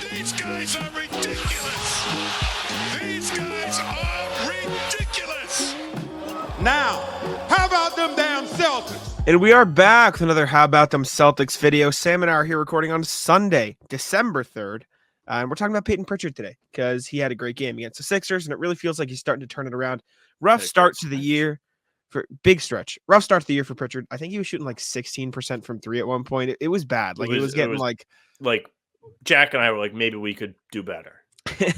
These guys are ridiculous. These guys are ridiculous. Now, how about them damn Celtics? And we are back with another How About Them Celtics video. Sam and I are here recording on Sunday, December 3rd. And we're talking about Payton Pritchard today because he had a great game against the Sixers, and it really feels like he's starting to turn it around. Rough start to the year for big stretch. Rough start to the year for Pritchard. I think he was shooting like 16% from three at one point. It was bad. Like it was getting like Jack and I were like, maybe we could do better.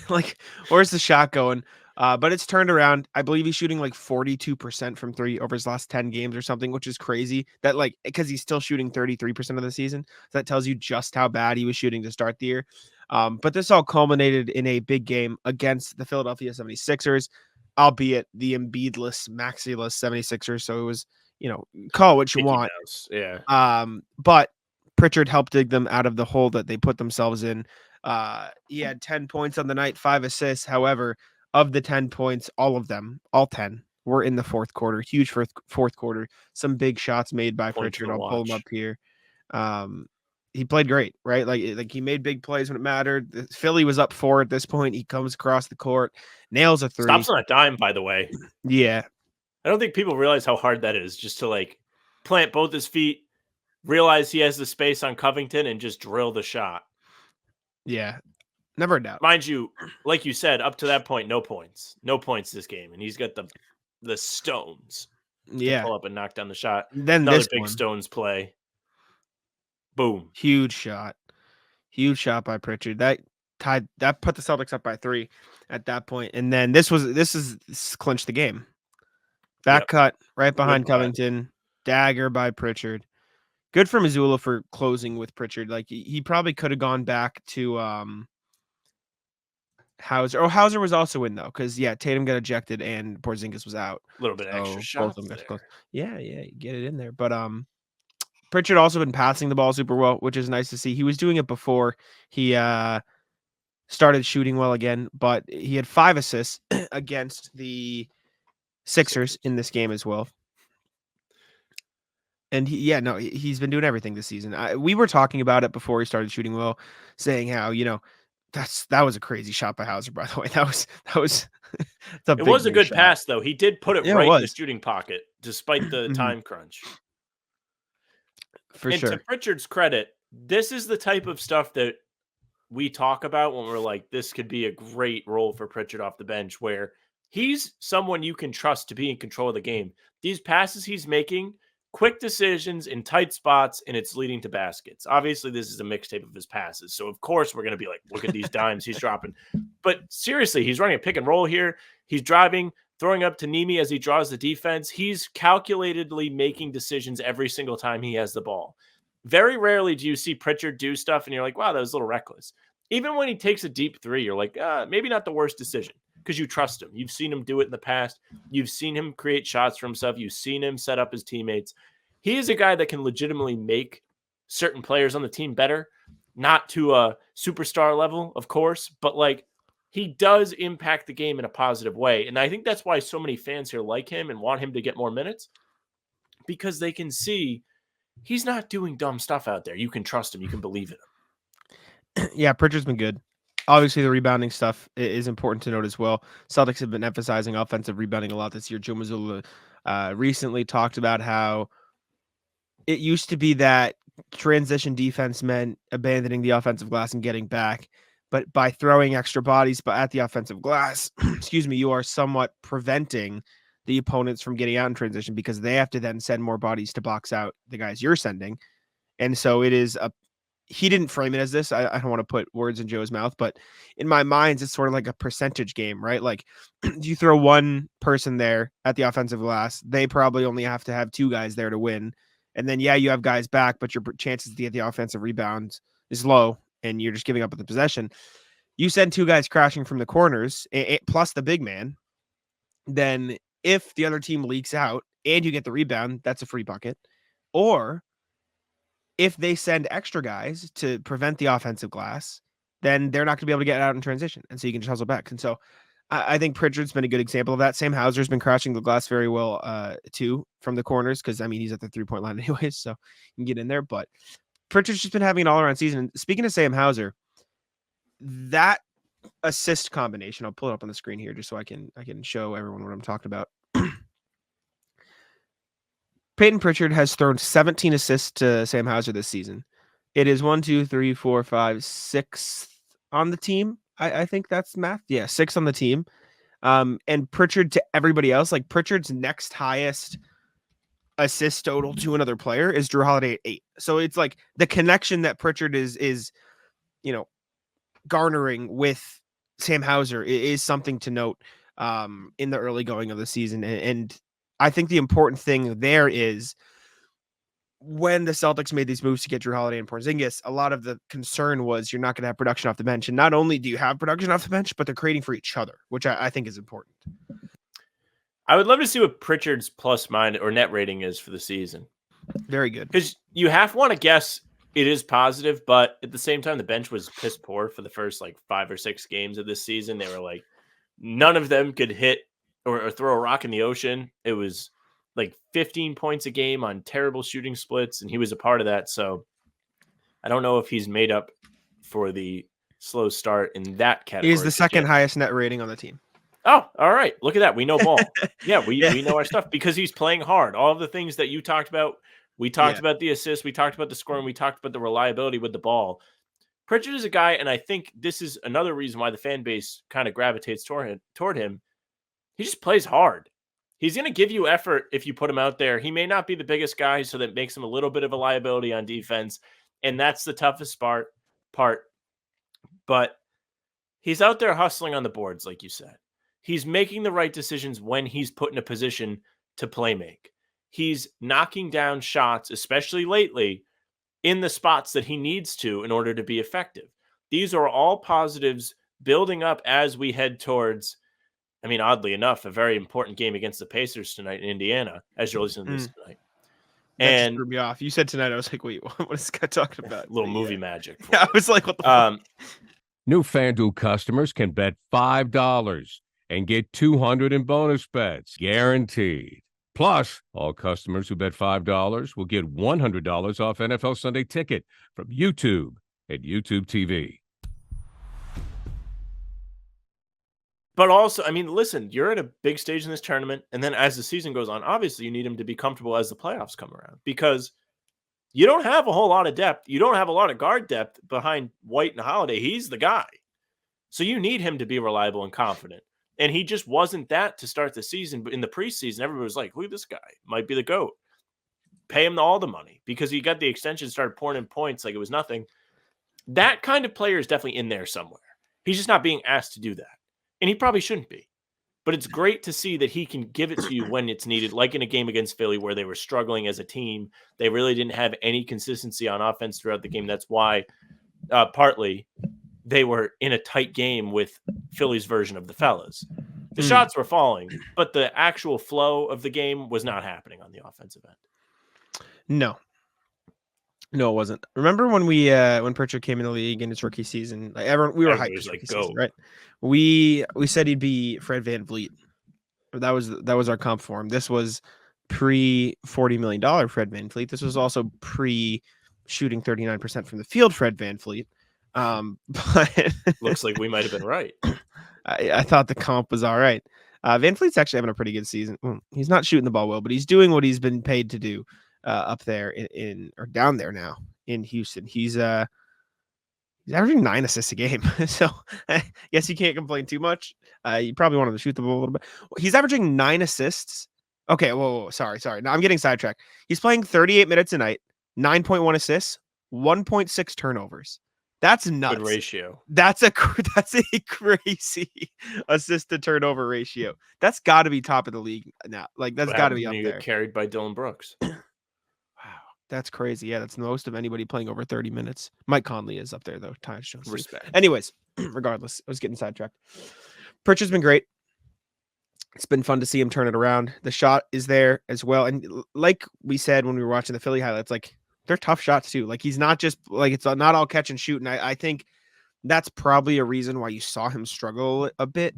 like, where's the shot going? But it's turned around. I believe he's shooting like 42% from three over his last 10 games or something, which is crazy. That like, because he's still shooting 33% of the season. So that tells you just how bad he was shooting to start the year. But this all culminated in a big game against the Philadelphia 76ers, albeit the Embiid-less, Maxey-less 76ers. So it was, call what you want. Yeah. But Pritchard helped dig them out of the hole that they put themselves in. He had 10 points on the night, 5 assists. However, of the 10 points, all 10 were in the fourth quarter. Huge fourth quarter. Some big shots made by Pritchard. I'll pull him up here. He played great, right? Like he made big plays when it mattered. Philly was up 4 at this point. He comes across the court, nails a 3. Stops on a dime, by the way. Yeah. I don't think people realize how hard that is just to like plant both his feet, realize he has the space on Covington, and just drill the shot. Yeah. Never a doubt. Mind you, like you said, up to that point, no points. No points this game. And he's got the stones to pull up and knock down the shot. Then another this big one. Stones play. Boom. Huge shot by Pritchard. That put the Celtics up by 3 at that point. And then this clinched the game. Back cut right behind Covington. Dagger by Pritchard. Good for Missoula for closing with Pritchard. Like he probably could have gone back to Hauser. Oh, Hauser was also in though, because Tatum got ejected and Porzingis was out. A little bit extra shots. Yeah, get it in there. But Pritchard also been passing the ball super well, which is nice to see. He was doing it before he started shooting well again, but he had 5 assists against the Sixers in this game as well. And he's been doing everything this season. We were talking about it before he started shooting well, saying how, that was a crazy shot by Hauser, by the way. That was it was a good pass, though. He did put it right in the shooting pocket, despite the time crunch. For sure. To Pritchard's credit, this is the type of stuff that we talk about when we're like, this could be a great role for Pritchard off the bench, where he's someone you can trust to be in control of the game. These passes he's making, quick decisions in tight spots, and it's leading to baskets. Obviously, this is a mixtape of his passes. So, of course, we're going to be like, look at these dimes he's dropping. But seriously, he's running a pick and roll here. He's driving, throwing up to Nemi as he draws the defense. He's calculatedly making decisions every single time he has the ball. Very rarely do you see Pritchard do stuff and you're like, wow, that was a little reckless. Even when he takes a deep 3, you're like, maybe not the worst decision, because you trust him. You've seen him do it in the past. You've seen him create shots for himself. You've seen him set up his teammates. He is a guy that can legitimately make certain players on the team better, not to a superstar level, of course, but like he does impact the game in a positive way. And I think that's why so many fans here like him and want him to get more minutes, because they can see he's not doing dumb stuff out there. You can trust him. You can believe in him. Yeah, Pritchard's been good. Obviously, the rebounding stuff is important to note as well. Celtics have been emphasizing offensive rebounding a lot this year. Joe Mazzulla recently talked about how it used to be that transition defense meant abandoning the offensive glass and getting back. But by throwing extra bodies at the offensive glass, you are somewhat preventing the opponents from getting out in transition, because they have to then send more bodies to box out the guys you're sending. And so it is he didn't frame it as this. I don't want to put words in Joe's mouth, but in my mind, it's sort of like a percentage game, right? Like you throw one person there at the offensive glass, they probably only have to have 2 guys there to win. And then, you have guys back, but your chances to get the offensive rebound is low, and you're just giving up at the possession. You send 2 guys crashing from the corners, plus the big man, then if the other team leaks out and you get the rebound, that's a free bucket. Or if they send extra guys to prevent the offensive glass, then they're not going to be able to get out in transition. And so you can just hustle back. And so I think Pritchard's been a good example of that. Sam Hauser's been crashing the glass very well, too, from the corners, because, he's at the 3-point line anyways, so you can get in there. But Pritchard's just been having an all-around season. And speaking of Sam Hauser, that assist combination, I'll pull it up on the screen here just so I can show everyone what I'm talking about. Payton Pritchard has thrown 17 assists to Sam Hauser this season. It is 1, 2, 3, 4, 5, 6 on the team. I think that's math. Yeah, 6 on the team. And Pritchard to everybody else, like Pritchard's next highest assist total to another player is Drew Holiday at 8. So it's like the connection that Pritchard is garnering with Sam Hauser is something to note in the early going of the season. And I think the important thing there is when the Celtics made these moves to get Drew Holiday and Porzingis, a lot of the concern was you're not going to have production off the bench. And not only do you have production off the bench, but they're creating for each other, which I think is important. I would love to see what Pritchard's plus minus or net rating is for the season. Very good. Because you want to guess it is positive, but at the same time, the bench was piss poor for the first 5 or 6 games of this season. They were none of them could hit or throw a rock in the ocean. It was 15 points a game on terrible shooting splits, and he was a part of that. So I don't know if he's made up for the slow start in that category. He's the second highest net rating on the team. Oh, all right. Look at that. We know ball. Yeah, we know our stuff because he's playing hard. All of the things that you talked about, we talked about the assists, we talked about the scoring, we talked about the reliability with the ball. Pritchard is a guy, and I think this is another reason why the fan base kind of gravitates toward him. He just plays hard. He's going to give you effort if you put him out there. He may not be the biggest guy, so that makes him a little bit of a liability on defense, and that's the toughest part. But he's out there hustling on the boards, like you said. He's making the right decisions when he's put in a position to play make. He's knocking down shots, especially lately, in the spots that he needs to in order to be effective. These are all positives building up as we head towards, oddly enough, a very important game against the Pacers tonight in Indiana, as you're listening to this tonight. That just threw me off. You said tonight, I was like, wait, what is this guy talking about? Little movie magic. Yeah, I was like, what the fuck? New FanDuel customers can bet $5 and get $200 in bonus bets, guaranteed. Plus, all customers who bet $5 will get $100 off NFL Sunday Ticket from YouTube and YouTube TV. But also, listen, you're at a big stage in this tournament, and then as the season goes on, obviously you need him to be comfortable as the playoffs come around because you don't have a whole lot of depth. You don't have a lot of guard depth behind White and Holiday. He's the guy. So you need him to be reliable and confident. And he just wasn't that to start the season. But in the preseason, everybody was like, look at this guy. Might be the GOAT. Pay him all the money because he got the extension, started pouring in points like it was nothing. That kind of player is definitely in there somewhere. He's just not being asked to do that. And he probably shouldn't be. But it's great to see that he can give it to you when it's needed, like in a game against Philly where they were struggling as a team. They really didn't have any consistency on offense throughout the game. That's why partly they were in a tight game with Philly's version of the fellas. The shots were falling, but the actual flow of the game was not happening on the offensive end. No, it wasn't. Remember when when Pritchard came in the league in his rookie season? We were hyped his rookie season, right? We said he'd be Fred VanVleet. That was our comp for him. This was pre $40 million Fred VanVleet. This was also pre shooting 39% from the field Fred VanVleet. But looks like we might have been right. I thought the comp was all right. VanVleet's actually having a pretty good season. He's not shooting the ball well, but he's doing what he's been paid to do up there in or down there now in Houston. He's averaging 9 assists a game. So I guess you can't complain too much. You probably want him to shoot the ball a little bit. He's averaging 9 assists. Okay, whoa, sorry. No, I'm getting sidetracked. He's playing 38 minutes a night, 9.1 assists, 1.6 turnovers. That's nuts. Good ratio. That's a crazy assist to turnover ratio. That's got to be top of the league now. That's got to be up there. Carried by Dylan Brooks. Wow, that's crazy. Yeah, that's the most of anybody playing over 30 minutes. Mike Conley is up there though. Tyus Jones. Respect. Anyways, regardless, I was getting sidetracked. Pritchard's been great. It's been fun to see him turn it around. The shot is there as well, and like we said when we were watching the Philly highlights, they're tough shots too. He's not just it's not all catch and shoot. And I think that's probably a reason why you saw him struggle a bit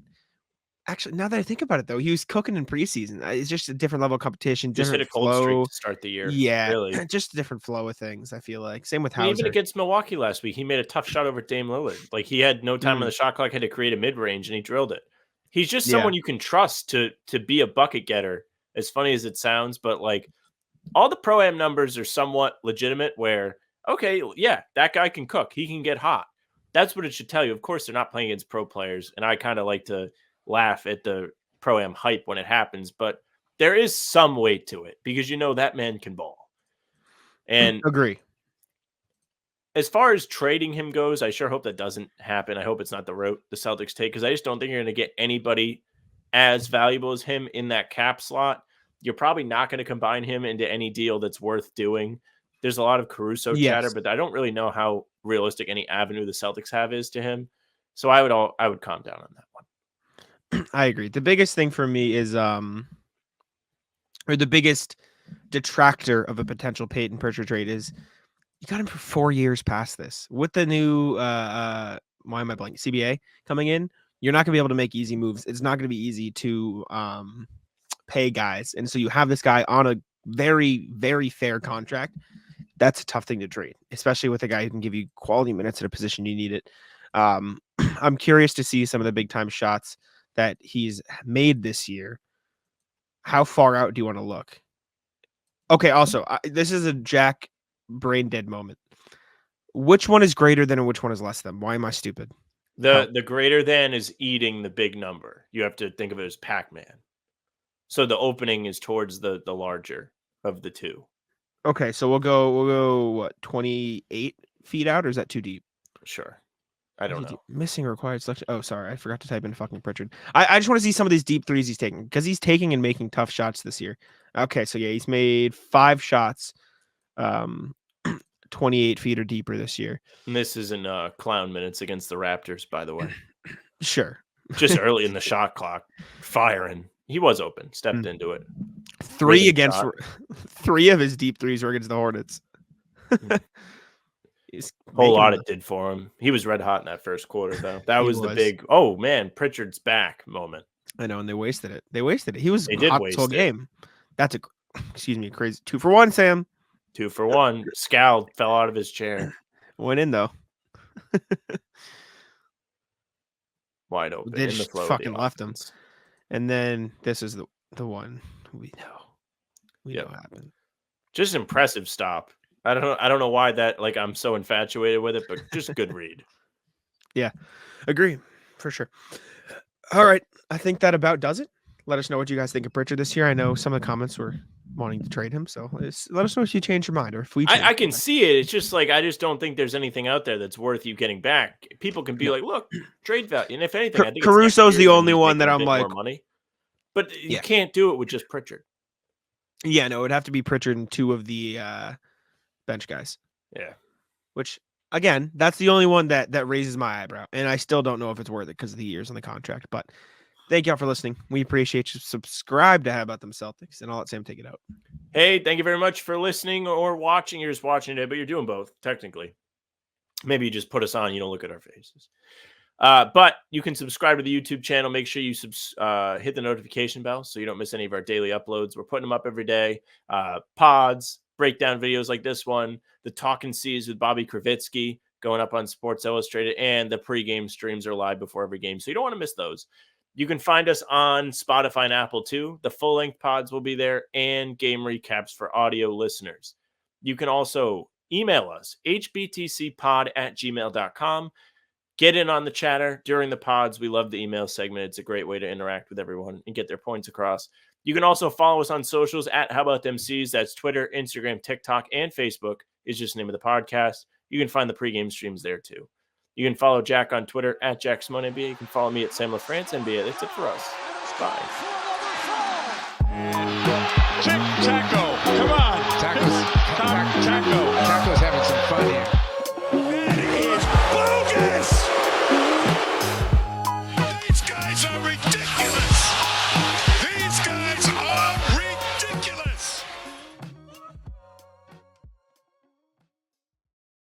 Actually, now that I think about it, though, he was cooking in preseason. It's just a different level of competition, Just hit different a cold streak flow. to start the year. Yeah, Really. just a different flow of things, I feel like. Same with And even Hauser. against Milwaukee last week, he made a tough shot over Dame Lillard. Like, he had no time on the shot clock, had to create a mid-range, and he drilled it. He's just someone you can trust to be a bucket getter, as funny as it sounds. But, like, all the Pro-Am numbers are somewhat legitimate where, okay, yeah, that guy can cook. He can get hot. That's what it should tell you. Of course, they're not playing against pro players, and I kind of like to laugh at the Pro-Am hype when it happens, but there is some weight to it because that man can ball. And Agree. as far as trading him goes, I sure hope that doesn't happen. I hope it's not the route the Celtics take because I just don't think you're going to get anybody as valuable as him in that cap slot. You're probably not going to combine him into any deal that's worth doing. There's a lot of Caruso chatter, but I don't really know how realistic any avenue the Celtics have is to him. So I would calm down on that one. I agree. The biggest thing for me is or the biggest detractor of a potential Payton Pritchard trade is you got him for 4 years past this. With the new why am I blanking? CBA coming in, you're not gonna be able to make easy moves. It's not gonna be easy to pay guys. And so you have this guy on a very, very fair contract. That's a tough thing to trade, especially with a guy who can give you quality minutes at a position you need it. I'm curious to see some of the big time shots that he's made this year. How far out do you want to look? Okay, also, this is a Jack brain dead moment. Which one is greater than and which one is less than? Why am I stupid? The greater than is eating the big number. You have to think of it as Pac-Man. So the opening is towards the larger of the two. Okay, so we'll go what, 28 feet out, or is that too deep? Sure. I don't know. Missing required selection. Oh, sorry. I forgot to type in fucking Pritchard. I just want to see some of these deep threes he's taking because he's taking and making tough shots this year. Okay, so yeah, he's made 5 shots 28 feet or deeper this year. And this is in clown minutes against the Raptors, by the way. Sure. Just early in the shot clock, firing. He was open, stepped into it. 3 of his deep threes were against the Hornets. Whole lot it did for him. He was red hot in that first quarter, though. That was the big, oh man, Pritchard's back moment. I know, and they wasted it. He was did hot waste this whole it. game. That's a crazy 2 for 1, Sam. 2 for 1. Scowled, fell out of his chair. Went in though. Wide open. They in the just flow fucking of the left him. offense. And then this is the one we know. We know what happened. Just impressive stop. I don't know why that, like, I'm so infatuated with it, but just good read. Yeah, agree for sure. All right, I think that about does it. Let us know what you guys think of Pritchard this year. I know some of the comments were wanting to trade him, so let us know if you change your mind or if we. I can see it. It's just like I just don't think there's anything out there that's worth you getting back. People can be like, look, trade value, and if anything, I think Caruso's the only one that I'm like, money. But you can't do it with just Pritchard. Yeah, no, it'd have to be Pritchard and 2 of the bench guys. Yeah. Which, again, that's the only one that raises my eyebrow. And I still don't know if it's worth it because of the years on the contract. But thank y'all for listening. We appreciate you. Subscribe to How About Them Celtics. And I'll let Sam take it out. Hey, thank you very much for listening or watching. You're just watching today, but you're doing both, technically. Maybe you just put us on. You don't look at our faces. But you can subscribe to the YouTube channel. Make sure you hit the notification bell so you don't miss any of our daily uploads. We're putting them up every day. Pods, breakdown videos like this one, the Talking C's with Bobby Kravitsky going up on Sports Illustrated, and the pregame streams are live before every game. So you don't want to miss those. You can find us on Spotify and Apple too. The full-length pods will be there and game recaps for audio listeners. You can also email us, hbtcpod@gmail.com. Get in on the chatter during the pods. We love the email segment. It's a great way to interact with everyone and get their points across. You can also follow us on socials at How About Them C's. That's Twitter, Instagram, TikTok, and Facebook is just the name of the podcast. You can find the pregame streams there too. You can follow Jack on Twitter at JackSimoneNBA. You can follow me at Sam LaFrance NBA. That's it for us. Bye. Tic-tac-toe.